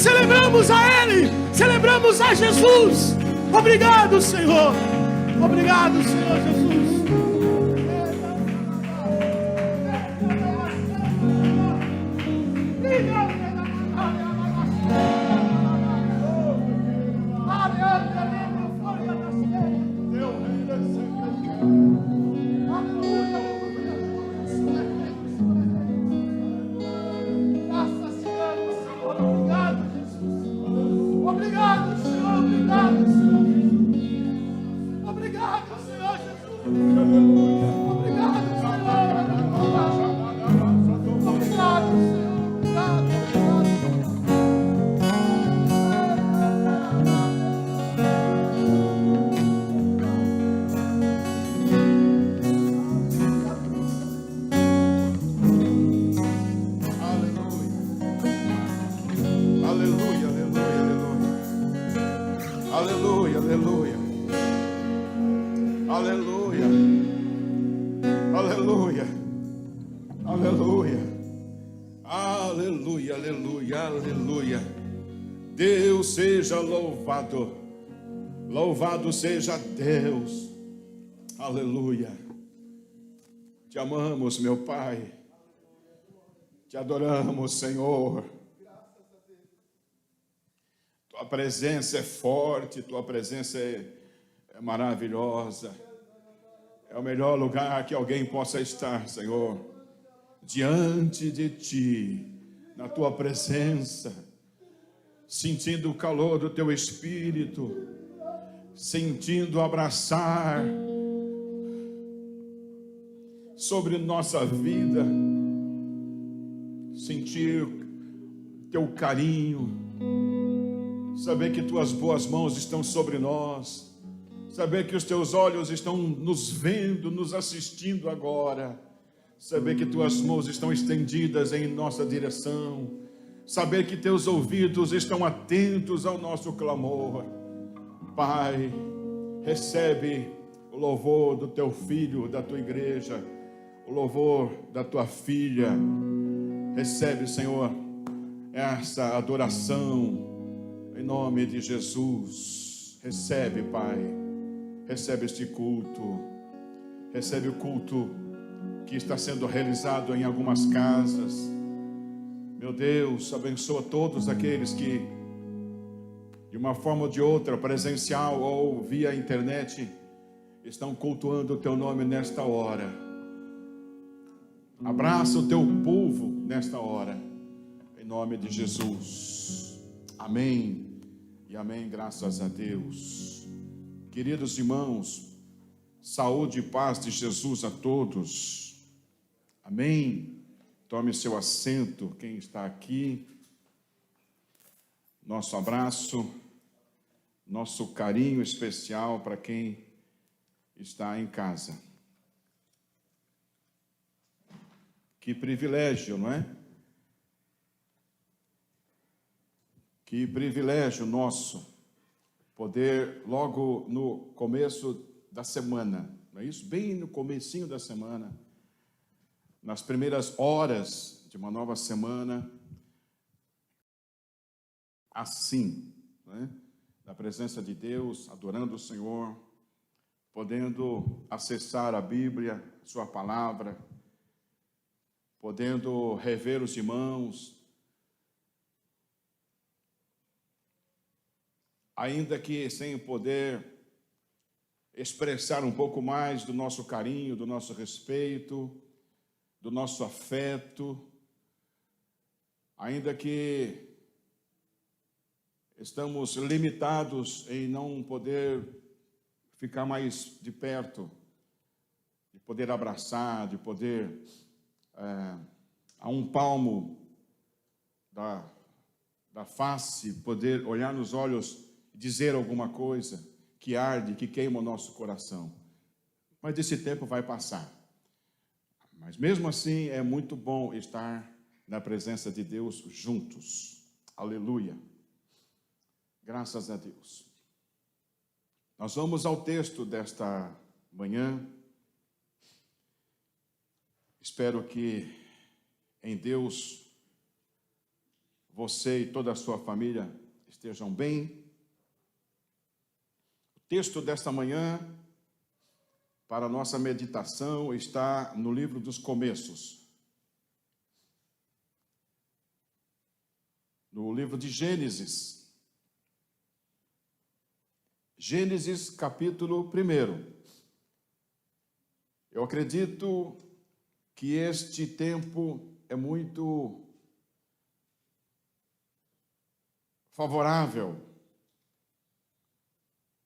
celebramos a Ele, celebramos a Jesus. Obrigado, Senhor. Obrigado, Senhor Jesus. Deus seja louvado, louvado seja Deus, aleluia. Te amamos, meu Pai, te adoramos, Senhor. Tua presença é forte, tua presença é maravilhosa. É o melhor lugar que alguém possa estar, Senhor, diante de Ti, na Tua presença, sentindo o calor do Teu Espírito, sentindo abraçar sobre nossa vida, sentir Teu carinho, saber que Tuas boas mãos estão sobre nós, saber que os Teus olhos estão nos vendo, nos assistindo agora, saber que Tuas mãos estão estendidas em nossa direção, saber que Teus ouvidos estão atentos ao nosso clamor. Pai, recebe o louvor do Teu filho, da Tua igreja, o louvor da Tua filha. Recebe, Senhor, essa adoração em nome de Jesus. Recebe, Pai, recebe este culto, recebe o culto que está sendo realizado em algumas casas. Meu Deus, abençoa todos aqueles que, de uma forma ou de outra, presencial ou via internet, estão cultuando o Teu nome nesta hora. Abraça o Teu povo nesta hora, em nome de Jesus. Amém e amém, graças a Deus. Queridos irmãos, saúde e paz de Jesus a todos. Amém. Tome seu assento, quem está aqui. Nosso abraço, nosso carinho especial para quem está em casa. Que privilégio, não é? Que privilégio nosso poder logo no começo da semana, não é isso? Bem no comecinho da semana, nas primeiras horas de uma nova semana, assim, né? Na presença de Deus, adorando o Senhor, podendo acessar a Bíblia, Sua palavra, podendo rever os irmãos, ainda que sem poder expressar um pouco mais do nosso carinho, do nosso respeito, do nosso afeto, ainda que estamos limitados em não poder ficar mais de perto, de poder abraçar, de poder, a um palmo da face, poder olhar nos olhos e dizer alguma coisa que arde, que queima o nosso coração. Mas esse tempo vai passar. Mas mesmo assim é muito bom estar na presença de Deus juntos. Aleluia. Graças a Deus. Nós vamos ao texto desta manhã. Espero que em Deus você e toda a sua família estejam bem. O texto desta manhã, para a nossa meditação, está no livro dos Começos. No livro de Gênesis. Gênesis, capítulo 1. Eu acredito que este tempo é muito favorável.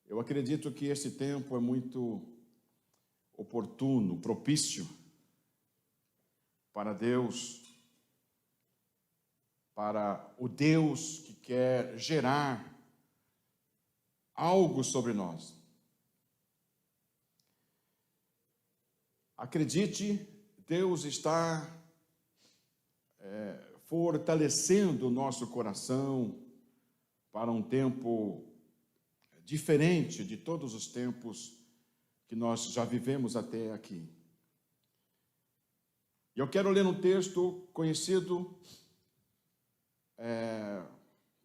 Eu acredito que este tempo é muito oportuno, propício para Deus, para o Deus que quer gerar algo sobre nós. Acredite, Deus está fortalecendo o nosso coração para um tempo diferente de todos os tempos que nós já vivemos até aqui. E eu quero ler um texto conhecido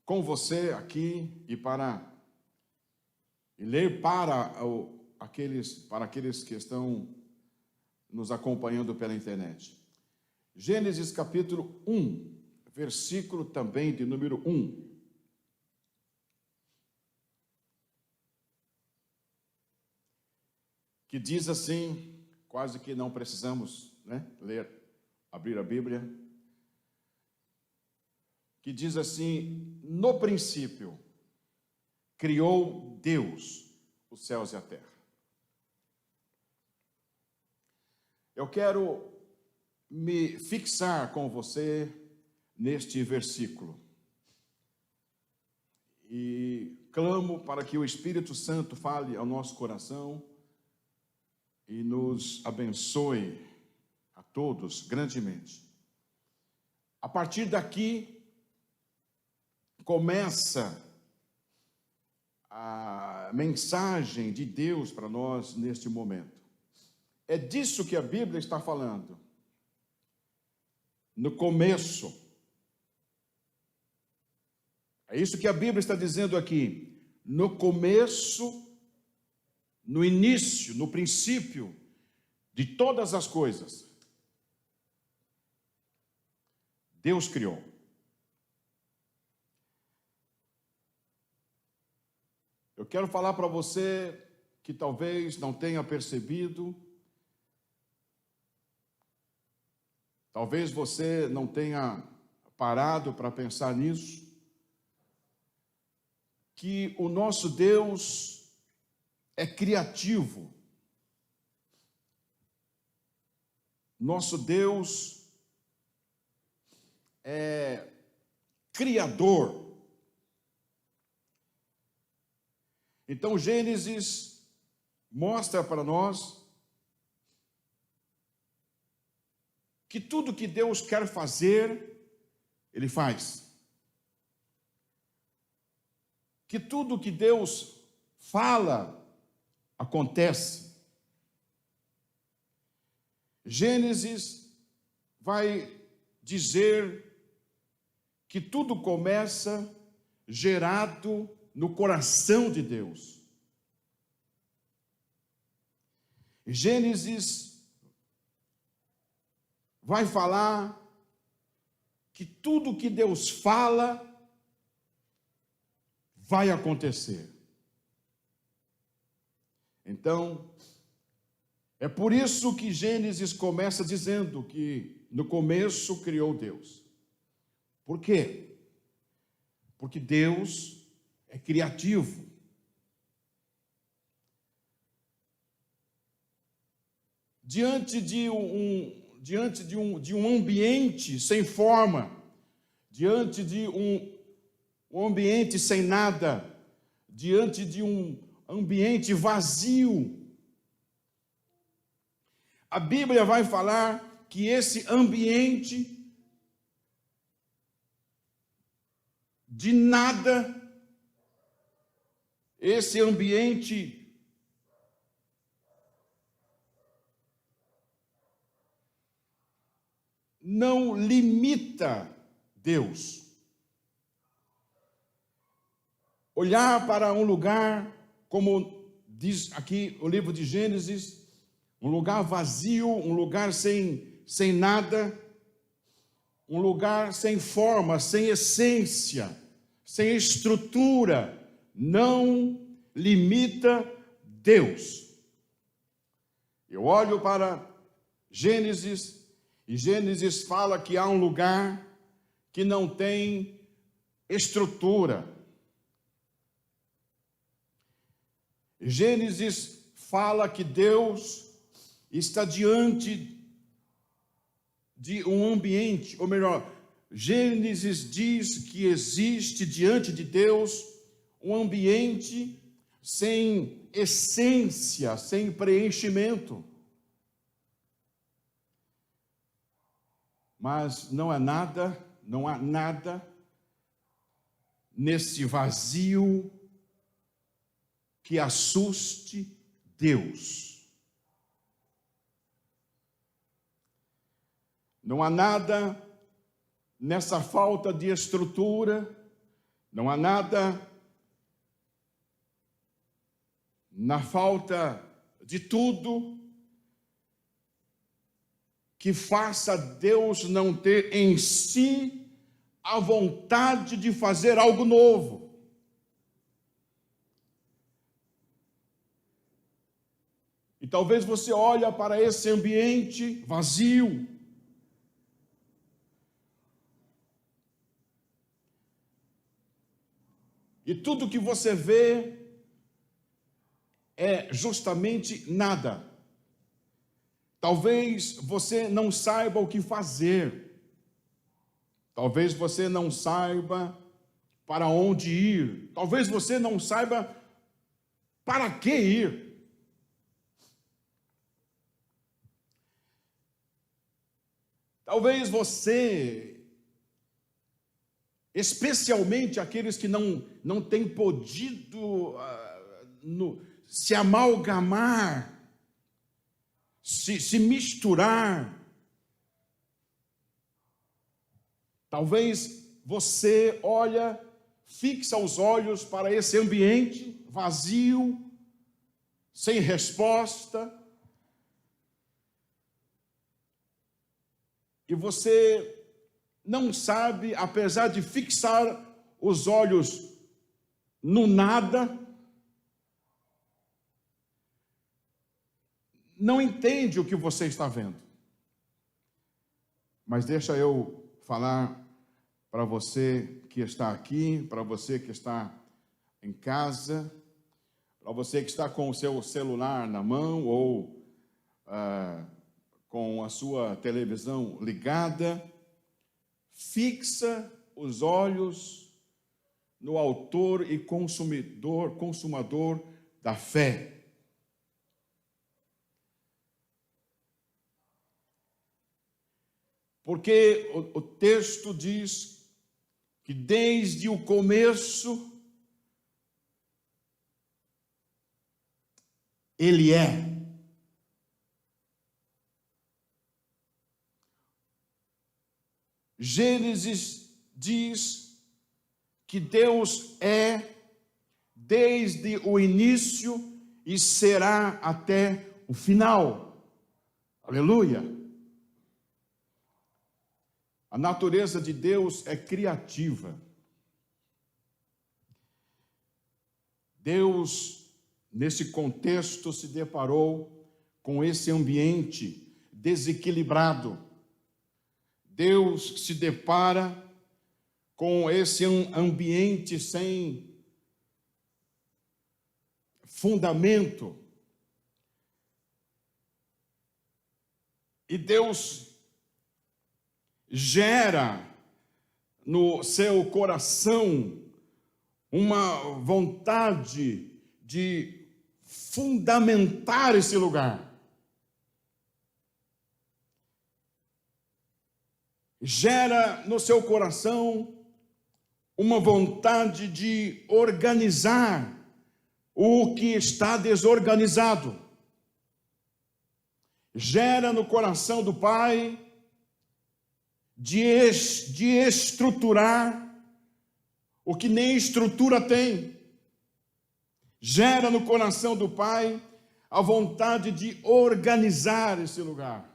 com você aqui e ler para aqueles que estão nos acompanhando pela internet. Gênesis capítulo 1, versículo também de número 1. Que diz assim, quase que não precisamos, abrir a Bíblia, que diz assim: no princípio criou Deus os céus e a terra. Eu quero me fixar com você neste versículo e clamo para que o Espírito Santo fale ao nosso coração e nos abençoe a todos grandemente. A partir daqui começa a mensagem de Deus para nós neste momento. É disso que a Bíblia está falando. No começo. É isso que a Bíblia está dizendo aqui. No começo, no início, no princípio de todas as coisas, Deus criou. Eu quero falar para você que talvez não tenha percebido, talvez você não tenha parado para pensar nisso, que o nosso Deus é criativo. Nosso Deus é criador. Então, Gênesis mostra para nós que tudo que Deus quer fazer, Ele faz. Que tudo que Deus fala, acontece. Gênesis vai dizer que tudo começa gerado no coração de Deus. Gênesis vai falar que tudo que Deus fala vai acontecer. Então, é por isso que Gênesis começa dizendo que no começo criou Deus. Por quê? Porque Deus é criativo. Diante de um ambiente sem forma, diante de um ambiente sem nada, diante de um ambiente vazio, a Bíblia vai falar que esse ambiente de nada, esse ambiente não limita Deus. olhar para um lugar, como diz aqui o livro de Gênesis, um lugar vazio, um lugar sem nada, um lugar sem forma, sem essência, sem estrutura, não limita Deus. Eu olho para Gênesis, e Gênesis fala que há um lugar que não tem estrutura. Gênesis fala que Deus está diante de um ambiente, ou melhor, Gênesis diz que existe diante de Deus um ambiente sem essência, sem preenchimento. Mas não há nada nesse vazio que assuste Deus. Não há nada nessa falta de estrutura, não há nada na falta de tudo que faça Deus não ter em si a vontade de fazer algo novo. E talvez você olhe para esse ambiente vazio, e tudo que você vê é justamente nada. Talvez você não saiba o que fazer. Talvez você não saiba para onde ir. Talvez você não saiba para que ir. Talvez você, especialmente aqueles que não têm podido se amalgamar, se misturar. Talvez você fixa os olhos para esse ambiente vazio, sem resposta, e você não sabe, apesar de fixar os olhos no nada, não entende o que você está vendo. Mas deixa eu falar para você que está aqui, para você que está em casa, para você que está com o seu celular na mão ou com a sua televisão ligada, fixa os olhos no autor e consumador da fé. Porque o texto diz que desde o começo Ele é. Gênesis diz que Deus é desde o início e será até o final. Aleluia! A natureza de Deus é criativa. Deus, nesse contexto, se deparou com esse ambiente desequilibrado. Deus se depara com esse ambiente sem fundamento. E Deus gera no seu coração uma vontade de fundamentar esse lugar. Gera no seu coração uma vontade de organizar o que está desorganizado. Gera no coração do Pai de estruturar o que nem estrutura tem. gera no coração do Pai a vontade de organizar esse lugar,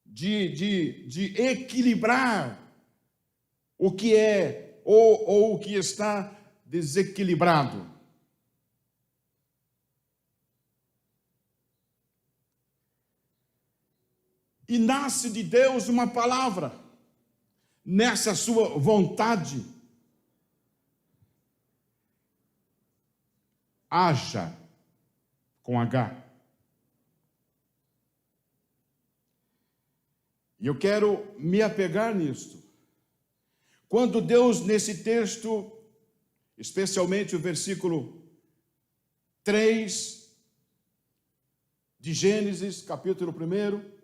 de equilibrar o que é ou o que está desequilibrado. E nasce de Deus uma palavra nessa sua vontade. Haja, com H. E eu quero me apegar nisto. Quando Deus, nesse texto, especialmente o versículo 3 de Gênesis, capítulo 1,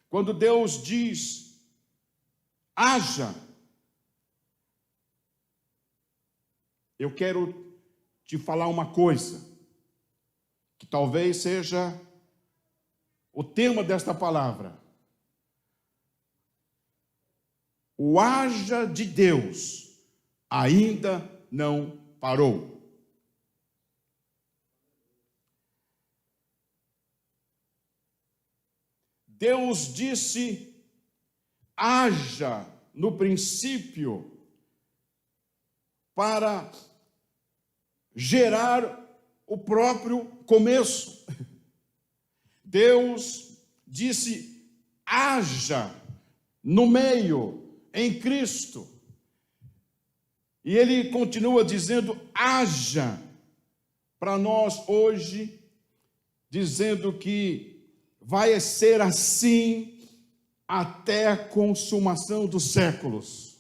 quando Deus diz, haja, eu quero te falar uma coisa, que talvez seja o tema desta palavra. O haja de Deus ainda não parou. Deus disse, haja no princípio para gerar o próprio começo. Deus disse, haja no meio, em Cristo. E Ele continua dizendo, haja para nós hoje, dizendo que vai ser assim até a consumação dos séculos.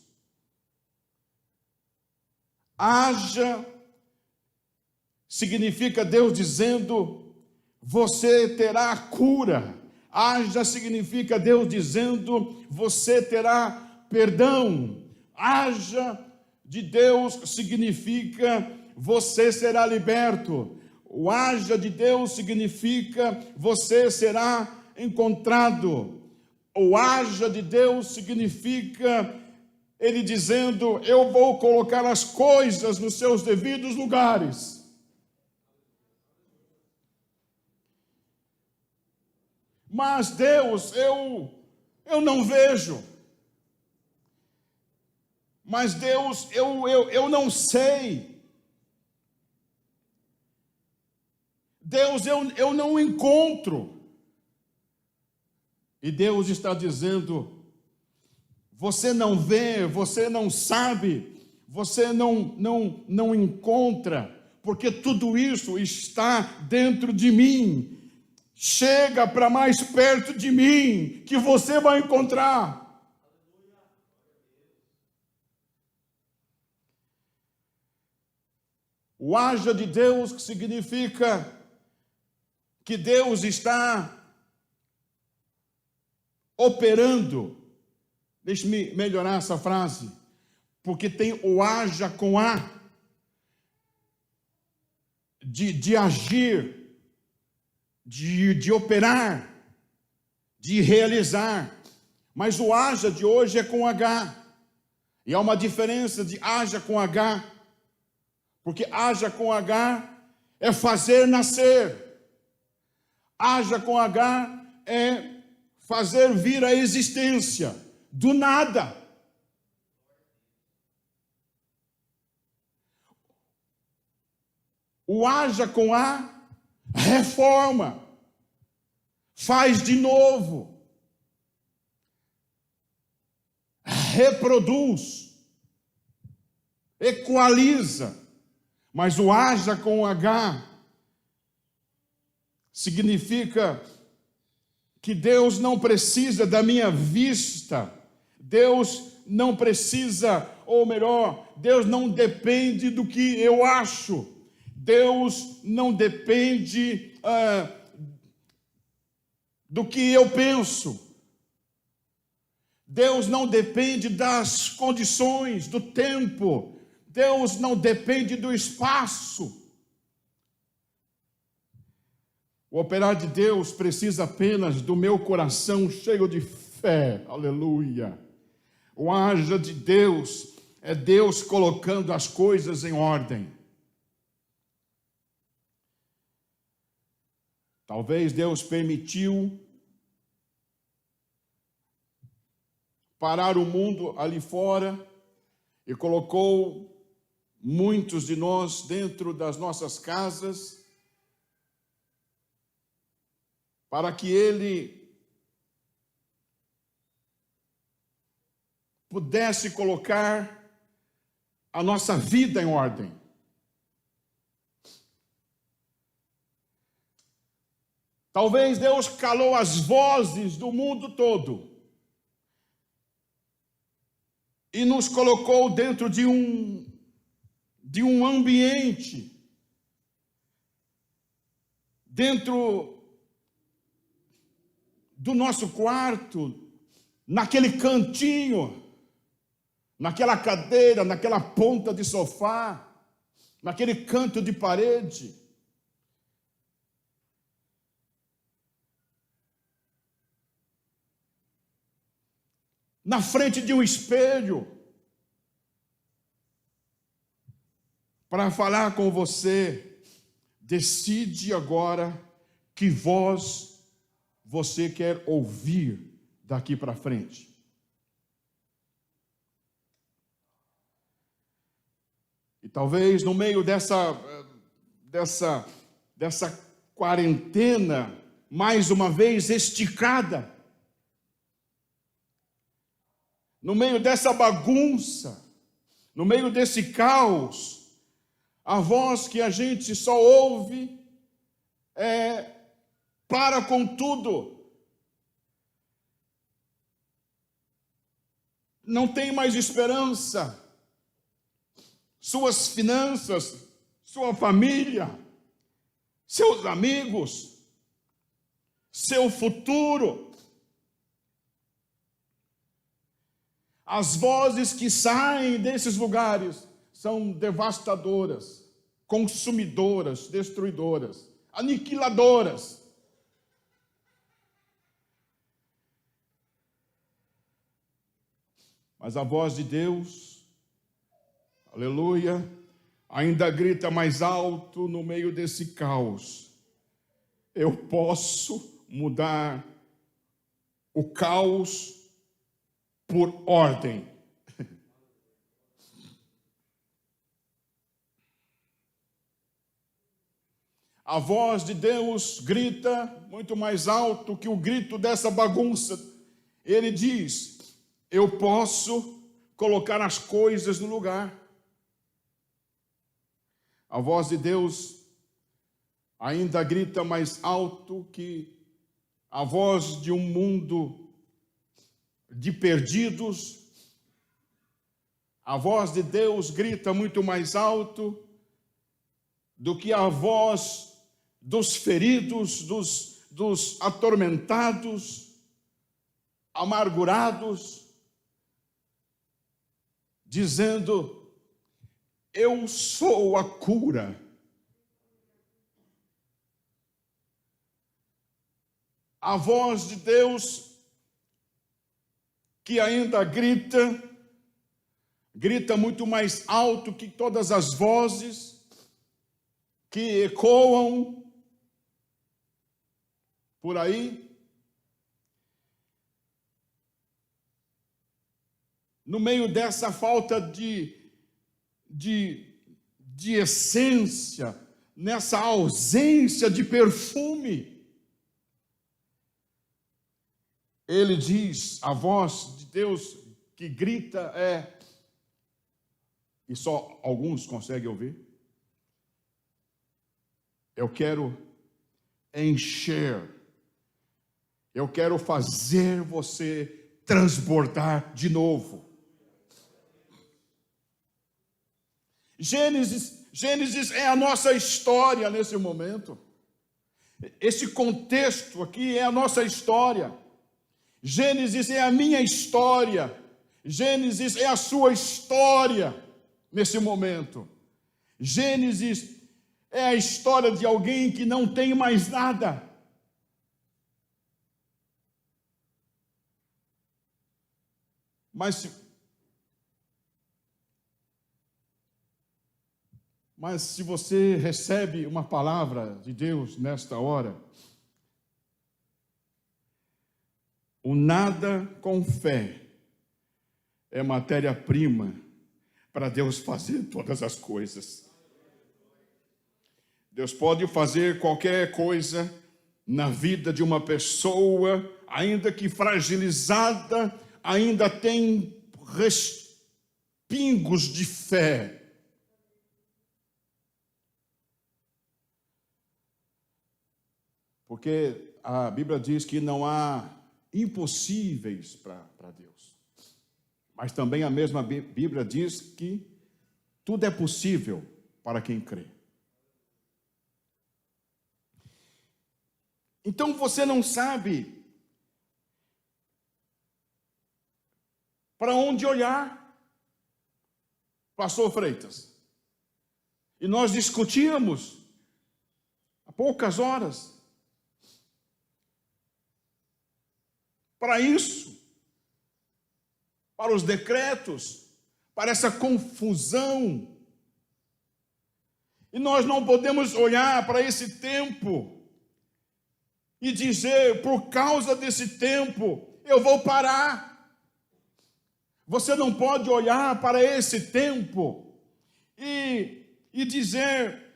Haja significa Deus dizendo, você terá cura. Haja significa Deus dizendo, você terá perdão. Haja de Deus significa, você será liberto. O haja de Deus significa, você será encontrado. O haja de Deus significa, Ele dizendo, eu vou colocar as coisas nos seus devidos lugares. Mas Deus, eu não vejo. Mas Deus, eu não sei. Deus, eu não encontro. E Deus está dizendo, você não vê, você não sabe, você não encontra, porque tudo isso está dentro de mim. Chega para mais perto de mim, que você vai encontrar. O haja de Deus, que significa que Deus está operando. Deixe-me melhorar essa frase, porque tem o haja com A, de agir, de operar, de realizar. Mas o haja de hoje é com H. E há uma diferença de haja com H, porque haja com H é fazer nascer. Haja com H é fazer vir à existência, do nada. O haja com A reforma, faz de novo, reproduz, equaliza. Mas o haja com H significa que Deus não precisa da minha vista, Deus não precisa, ou melhor, Deus não depende do que eu acho, Deus não depende do que eu penso, Deus não depende das condições, do tempo, Deus não depende do espaço. O operar de Deus precisa apenas do meu coração cheio de fé, aleluia. O haja de Deus é Deus colocando as coisas em ordem. Talvez Deus permitiu parar o mundo ali fora e colocou muitos de nós dentro das nossas casas para que Ele pudesse colocar a nossa vida em ordem. Talvez Deus calou as vozes do mundo todo e nos colocou dentro de um ambiente, dentro do nosso quarto, naquele cantinho, naquela cadeira, naquela ponta de sofá, naquele canto de parede. Na frente de um espelho, para falar com você. Decide agora que voz você quer ouvir daqui para frente. E talvez no meio dessa quarentena, mais uma vez esticada, no meio dessa bagunça, no meio desse caos, a voz que a gente só ouve é: para com tudo. Não tem mais esperança. Suas finanças, sua família, seus amigos, seu futuro. As vozes que saem desses lugares são devastadoras, consumidoras, destruidoras, aniquiladoras. Mas a voz de Deus, aleluia, ainda grita mais alto no meio desse caos. Eu posso mudar o caos por ordem. A voz de Deus grita muito mais alto que o grito dessa bagunça. Ele diz: eu posso colocar as coisas no lugar. A voz de Deus ainda grita mais alto que a voz de um mundo de perdidos. A voz de Deus grita muito mais alto do que a voz dos feridos, dos atormentados, amargurados, dizendo: eu sou a cura. A voz de Deus que ainda grita muito mais alto que todas as vozes que ecoam por aí. No meio dessa falta de essência, nessa ausência de perfume, ele diz, a voz de Deus que grita e só alguns conseguem ouvir: eu quero encher, eu quero fazer você transbordar de novo. Gênesis é a nossa história nesse momento. Esse contexto aqui é a nossa história. Gênesis é a minha história. Gênesis é a sua história nesse momento. Gênesis é a história de alguém que não tem mais nada. Mas se você recebe uma palavra de Deus nesta hora, O nada com fé é matéria-prima para Deus fazer todas as coisas. Deus pode fazer qualquer coisa na vida de uma pessoa, ainda que fragilizada, ainda tem respingos de fé. Porque a Bíblia diz que não há impossíveis para Deus. Mas também a mesma Bíblia diz que tudo é possível para quem crê. Então você não sabe para onde olhar, pastor Freitas. E nós discutíamos há poucas horas. Para isso, para os decretos, para essa confusão. E nós não podemos olhar para esse tempo e dizer, por causa desse tempo, eu vou parar. Você não pode olhar para esse tempo e dizer,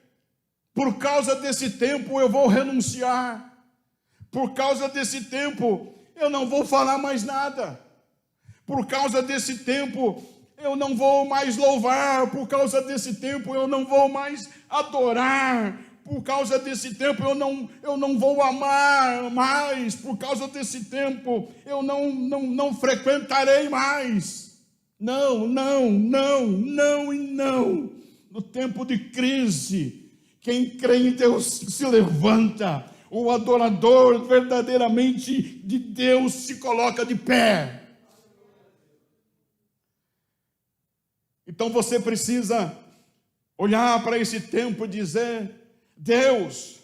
por causa desse tempo eu vou renunciar. Por causa desse tempo eu não vou falar mais nada. Por causa desse tempo eu não vou mais louvar. Por causa desse tempo eu não vou mais adorar. Por causa desse tempo eu não vou amar mais. Por causa desse tempo eu não frequentarei mais. Não. No tempo de crise, quem crê em Deus se levanta. O adorador verdadeiramente de Deus se coloca de pé. Então você precisa olhar para esse tempo e dizer, Deus,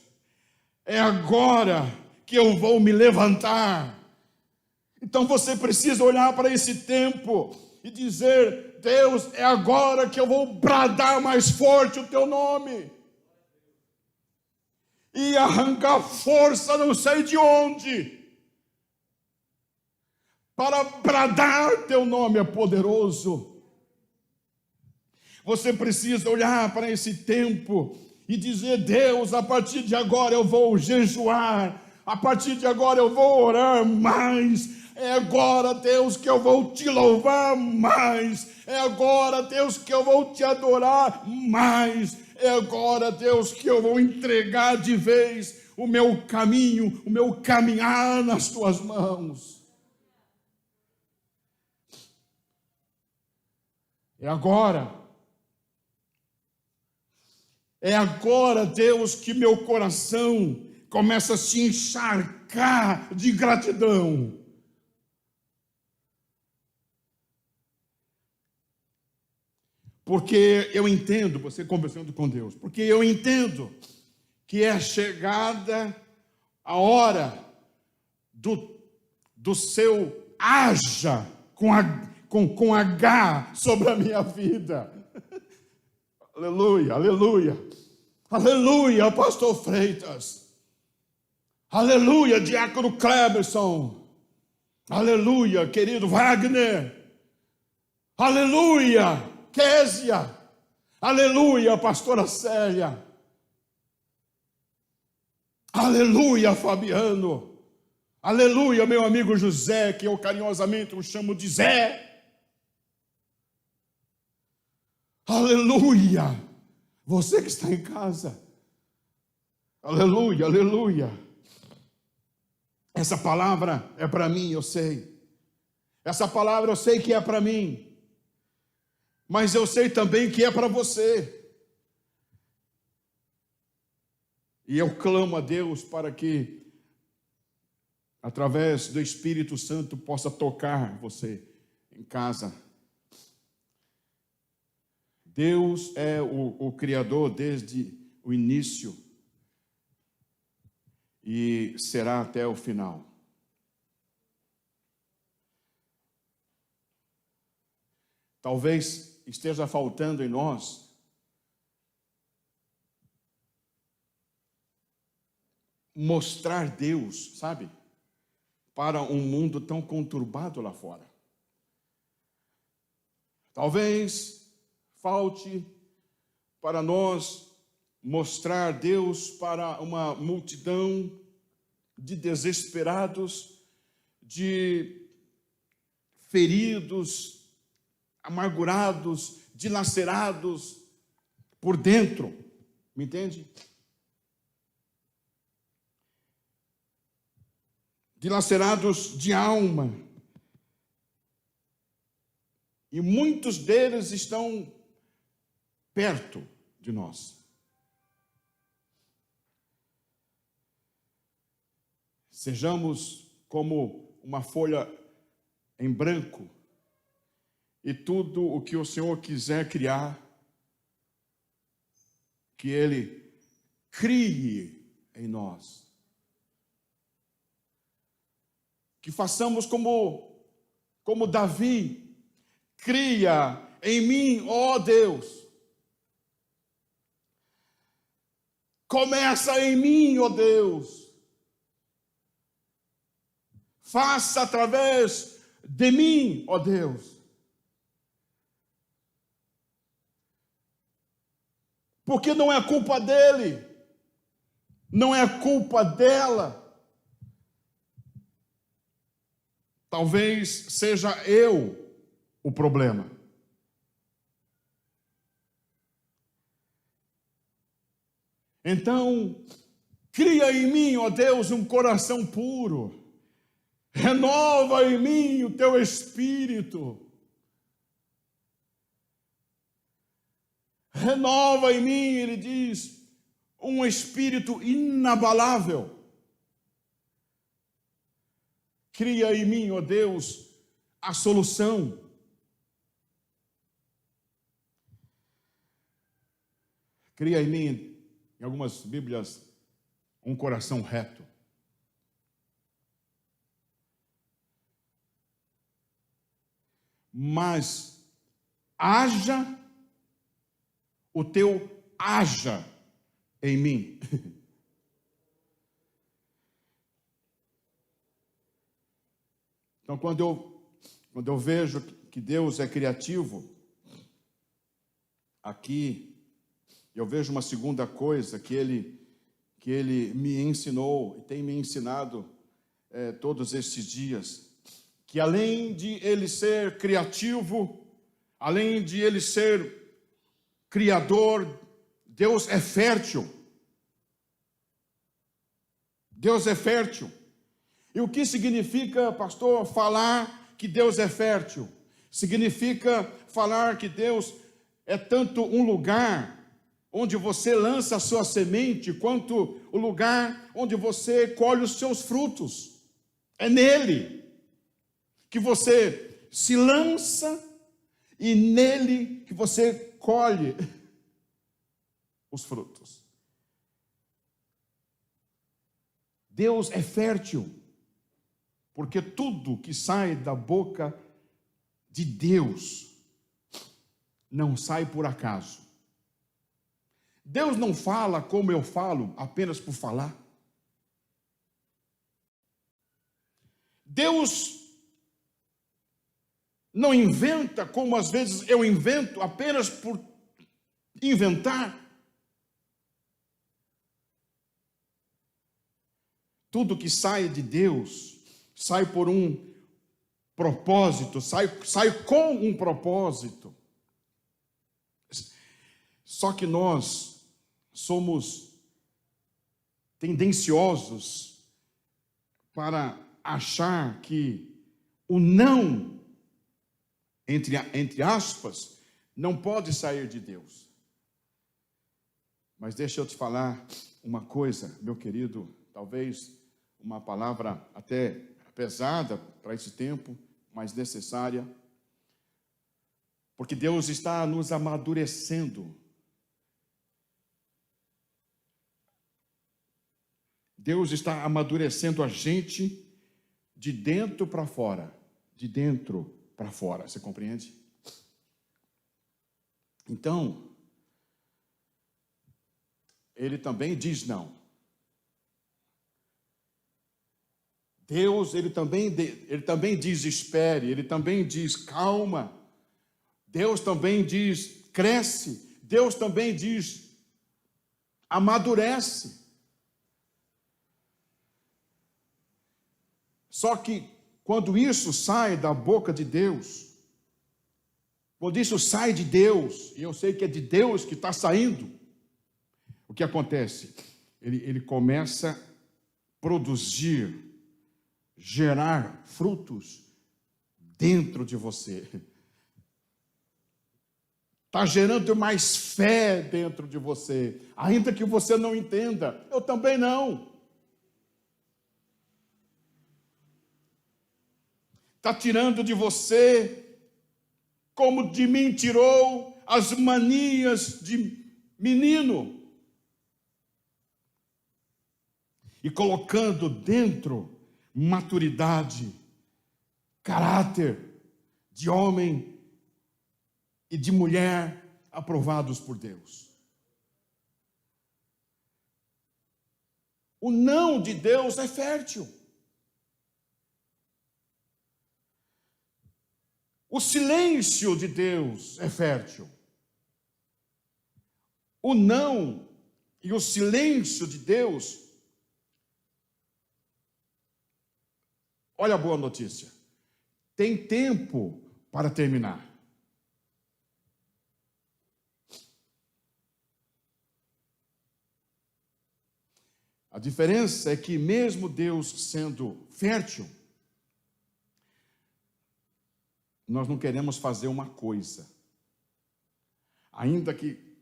é agora que eu vou me levantar. Então você precisa olhar para esse tempo e dizer, Deus, é agora que eu vou bradar mais forte o teu nome. E arrancar força não sei de onde, para bradar teu nome é poderoso. Você precisa olhar para esse tempo e dizer, Deus, a partir de agora eu vou jejuar, a partir de agora eu vou orar mais, é agora, Deus, que eu vou te louvar mais, é agora, Deus, que eu vou te adorar mais, é agora, Deus, que eu vou entregar de vez o meu caminho, o meu caminhar nas tuas mãos. É agora. É agora, Deus, que meu coração começa a se encharcar de gratidão. Porque eu entendo, você conversando com Deus, porque eu entendo que é chegada a hora do seu haja com H sobre a minha vida. Aleluia, aleluia. Aleluia, pastor Freitas. Aleluia, diácono Cleberson. Aleluia, querido Wagner. Aleluia, Késia. Aleluia, pastora Célia. Aleluia, Fabiano. Aleluia, meu amigo José, que eu carinhosamente o chamo de Zé. Aleluia, você que está em casa. Aleluia, aleluia. Essa palavra é para mim, eu sei. Essa palavra eu sei que é para mim. Mas eu sei também que é para você. E eu clamo a Deus para que, através do Espírito Santo, possa tocar você em casa. Deus é o Criador desde o início e será até o final. Talvez esteja faltando em nós mostrar Deus, sabe? para um mundo tão conturbado lá fora. Talvez falte para nós mostrar Deus para uma multidão de desesperados, de feridos, amargurados, dilacerados por dentro. Me entende? Dilacerados de alma. E muitos deles estão perto de nós. Sejamos como uma folha em branco, e tudo o que o Senhor quiser criar, que Ele crie em nós. Que façamos como Davi, cria em mim, ó Deus. Começa em mim, ó Deus. Faça através de mim, ó Deus. Porque não é culpa dele, não é culpa dela. Talvez seja eu o problema. Então, cria em mim, ó Deus, um coração puro. Renova em mim o teu espírito. Renova em mim, ele diz, um espírito inabalável. Cria em mim, ó Deus, a solução. Cria em mim, em algumas Bíblias, um coração reto. Mas haja em mim. Então, quando eu vejo que Deus é criativo, aqui eu vejo uma segunda coisa que Ele me ensinou e tem me ensinado todos estes dias, que além de Ele ser criativo, além de Ele ser criador, Deus é fértil. Deus é fértil. E o que significa, pastor, falar que Deus é fértil? Significa falar que Deus é tanto um lugar onde você lança a sua semente, quanto o lugar onde você colhe os seus frutos. É nele que você se lança e nele que você colhe os frutos. Deus é fértil, porque tudo que sai da boca de Deus não sai por acaso. Deus não fala como eu falo apenas por falar. Deus não inventa como às vezes eu invento apenas por inventar. Tudo que sai de Deus sai por um propósito, sai com um propósito. Só que nós somos tendenciosos para achar que o não, entre aspas, não pode sair de Deus. Mas deixa eu te falar uma coisa, meu querido, talvez uma palavra até pesada para esse tempo, mas necessária, porque Deus está nos amadurecendo. Deus está amadurecendo a gente de dentro para fora. De dentro para fora, você compreende? Então, Ele também diz não. Deus, ele também diz espere, ele também diz calma. Deus também diz cresce. Deus também diz amadurece. Só que quando isso sai da boca de Deus, quando isso sai de Deus, e eu sei que é de Deus que está saindo, o que acontece? Ele começa a produzir, gerar frutos dentro de você. Está gerando mais fé dentro de você, ainda que você não entenda. Eu também não. Está tirando de você, como de mim tirou, as manias de menino. E colocando dentro maturidade, caráter de homem e de mulher aprovados por Deus. O não de Deus é fértil. O silêncio de Deus é fértil. O não e o silêncio de Deus. Olha a boa notícia. Tem tempo para terminar. A diferença é que mesmo Deus sendo fértil, nós não queremos fazer uma coisa. Ainda que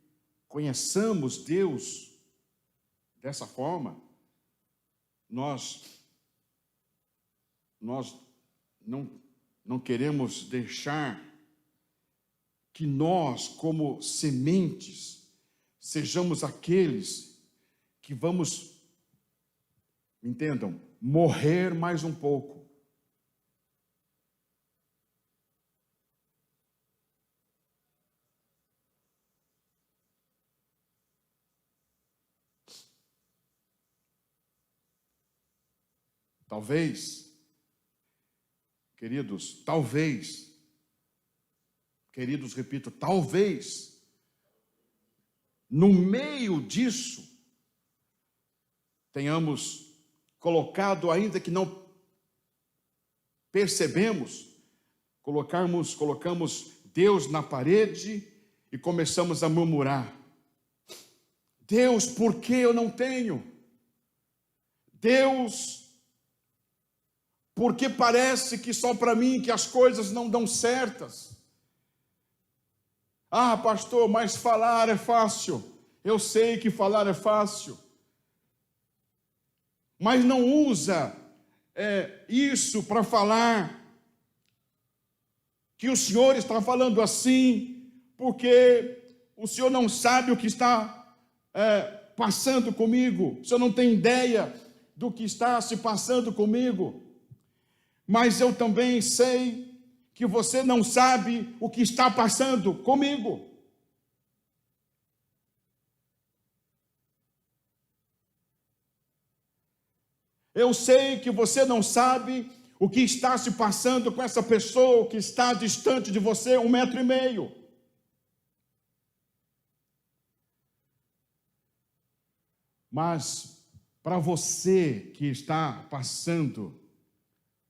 conheçamos Deus dessa forma, nós não queremos deixar que nós, como sementes, sejamos aqueles que vamos, entendam, morrer mais um pouco. Talvez, queridos, repito, talvez, no meio disso, tenhamos colocado, ainda que não percebemos, colocamos Deus na parede e começamos a murmurar. Deus, por que eu não tenho? Deus, porque parece que só para mim que as coisas não dão certas. Ah, pastor, mas falar é fácil. Eu sei que falar é fácil. Mas não usa isso para falar que o Senhor está falando assim, porque o Senhor não sabe o que está passando comigo. O Senhor não tem ideia do que está se passando comigo. Mas eu também sei que você não sabe o que está passando comigo. Eu sei que você não sabe o que está se passando com essa pessoa que está distante de você 1,5 metro. Mas para você que está passando,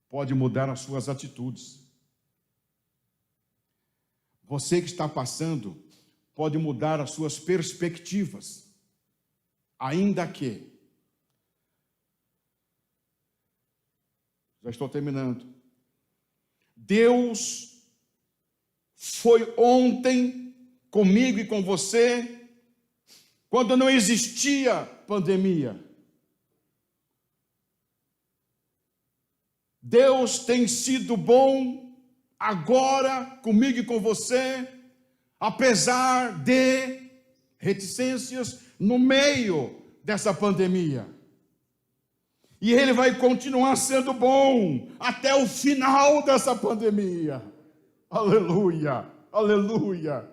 pode mudar as suas atitudes. Você que está passando, pode mudar as suas perspectivas. Ainda que, já estou terminando, Deus foi ontem comigo e com você, quando não existia pandemia. Deus tem sido bom agora comigo e com você, apesar de reticências no meio dessa pandemia. E Ele vai continuar sendo bom até o final dessa pandemia. Aleluia, aleluia.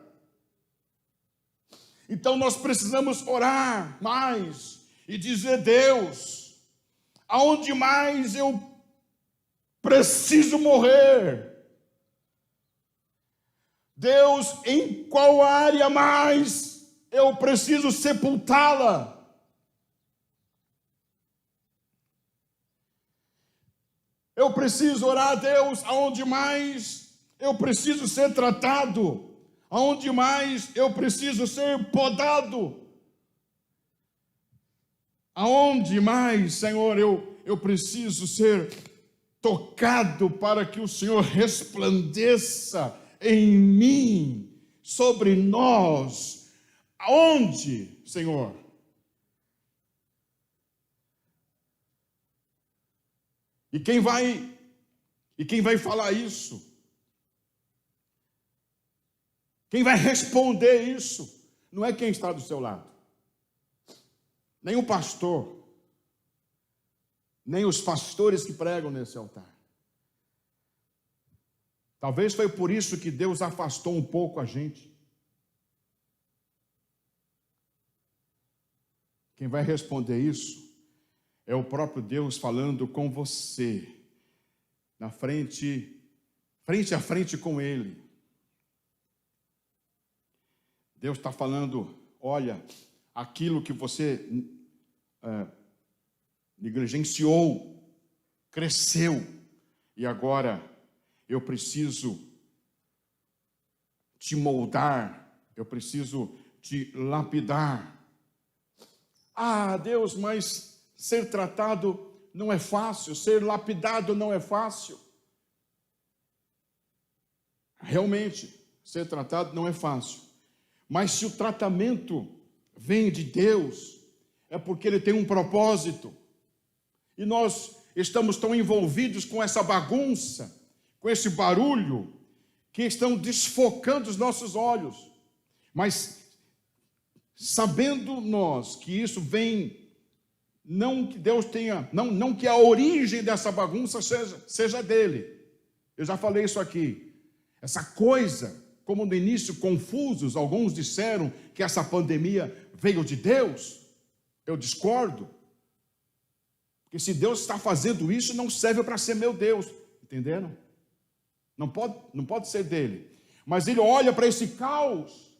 Então nós precisamos orar mais e dizer: Deus, aonde mais eu preciso morrer. Deus, em qual área mais eu preciso sepultá-la? Eu preciso orar a Deus aonde mais eu preciso ser tratado, aonde mais eu preciso ser podado, aonde mais, Senhor, eu preciso ser tocado para que o Senhor resplandeça em mim, sobre nós. Aonde, Senhor? E quem vai falar isso? Quem vai responder isso? Não é quem está do seu lado. Nem o pastor, nem os pastores que pregam nesse altar. Talvez foi por isso que Deus afastou um pouco a gente. Quem vai responder isso é o próprio Deus falando com você, frente a frente com Ele. Deus está falando, olha, aquilo que você negligenciou, cresceu, e agora eu preciso te moldar, eu preciso te lapidar. Ah, Deus, mas ser tratado não é fácil, ser lapidado não é fácil. Realmente, ser tratado não é fácil. Mas se o tratamento vem de Deus, é porque Ele tem um propósito. E nós estamos tão envolvidos com essa bagunça, com esse barulho, que estão desfocando os nossos olhos. Mas sabendo nós que isso vem, não que Deus tenha, não que a origem dessa bagunça seja dele. Eu já falei isso aqui. Essa coisa, como no início confusos, alguns disseram que essa pandemia veio de Deus. Eu discordo. Porque se Deus está fazendo isso, não serve para ser meu Deus. Entenderam? Não pode ser dele. Mas ele olha para esse caos,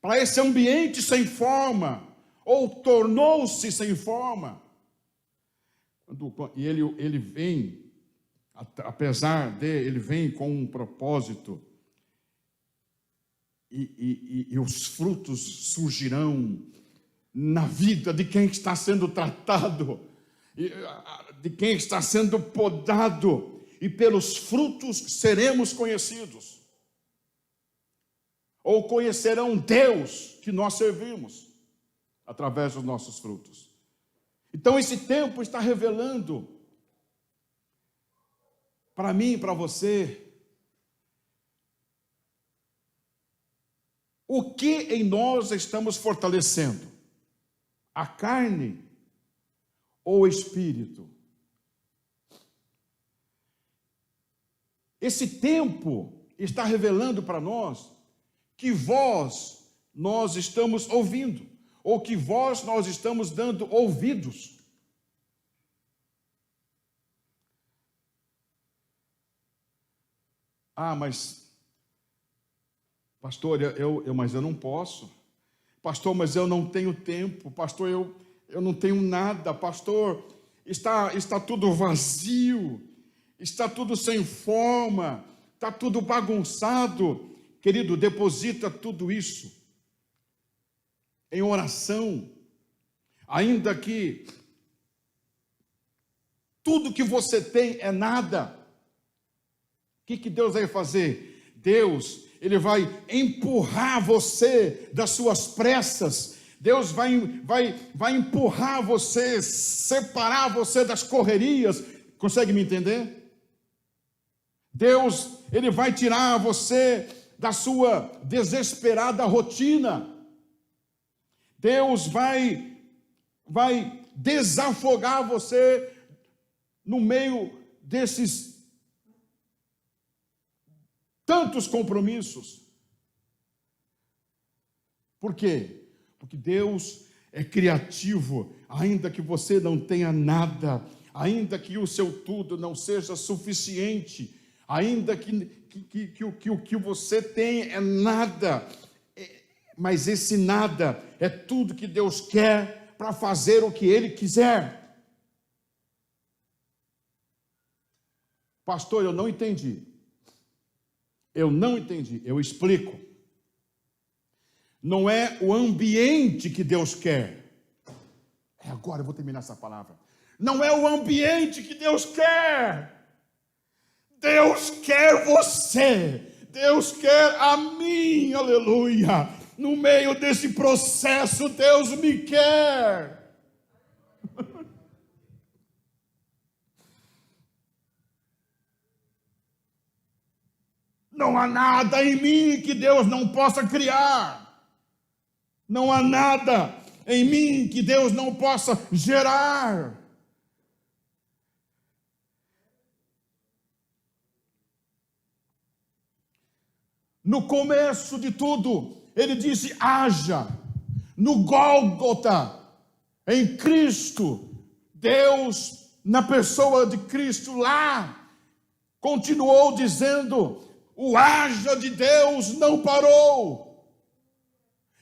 para esse ambiente sem forma, ou tornou-se sem forma. E ele vem, apesar de, ele vem com um propósito, e os frutos surgirão na vida de quem está sendo tratado, de quem está sendo podado, e pelos frutos seremos conhecidos, ou conhecerão Deus que nós servimos, através dos nossos frutos. Então esse tempo está revelando para mim e para você o que em nós estamos fortalecendo, a carne ou o espírito. Esse tempo está revelando para nós que voz nós estamos ouvindo, ou que voz nós estamos dando ouvidos. Ah, mas, pastor, mas eu não posso. Pastor, mas eu não tenho tempo. Pastor, eu não tenho nada. Pastor, está tudo vazio, está tudo sem forma, está tudo bagunçado. Querido, deposita tudo isso em oração, ainda que tudo que você tem é nada. O que Deus vai fazer? Deus, Ele vai empurrar você das suas pressas. Deus vai empurrar você, separar você das correrias. Consegue me entender? Deus, Ele vai tirar você da sua desesperada rotina. Deus vai desafogar você no meio desses tantos compromissos. Por quê? Porque Deus é criativo, ainda que você não tenha nada, ainda que o seu tudo não seja suficiente, ainda que o que você tem é nada, mas esse nada é tudo que Deus quer para fazer o que Ele quiser. Pastor, eu não entendi. Eu explico. Não é o ambiente que Deus quer. Agora eu vou terminar essa palavra. Não é o ambiente que Deus quer. Deus quer você. Deus quer a mim, aleluia. No meio desse processo, Deus me quer. Não há nada em mim que Deus não possa criar. Não há nada em mim que Deus não possa gerar. No começo de tudo, Ele disse: haja. No Gólgota, em Cristo, Deus, na pessoa de Cristo lá, continuou dizendo: o haja de Deus não parou.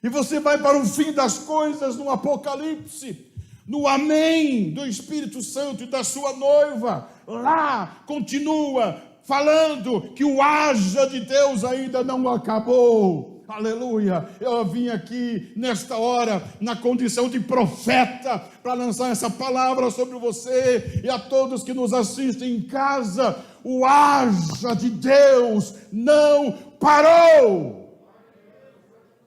E você vai para o fim das coisas no Apocalipse, no amém do Espírito Santo e da sua noiva, lá continua falando que o haja de Deus ainda não acabou. Aleluia. Eu vim aqui nesta hora na condição de profeta para lançar essa palavra sobre você e a todos que nos assistem em casa. O haja de Deus não parou.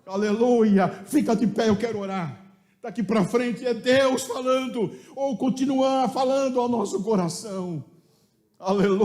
Aleluia. Fica de pé, eu quero orar. Daqui para frente é Deus falando, ou continuar falando ao nosso coração. Aleluia.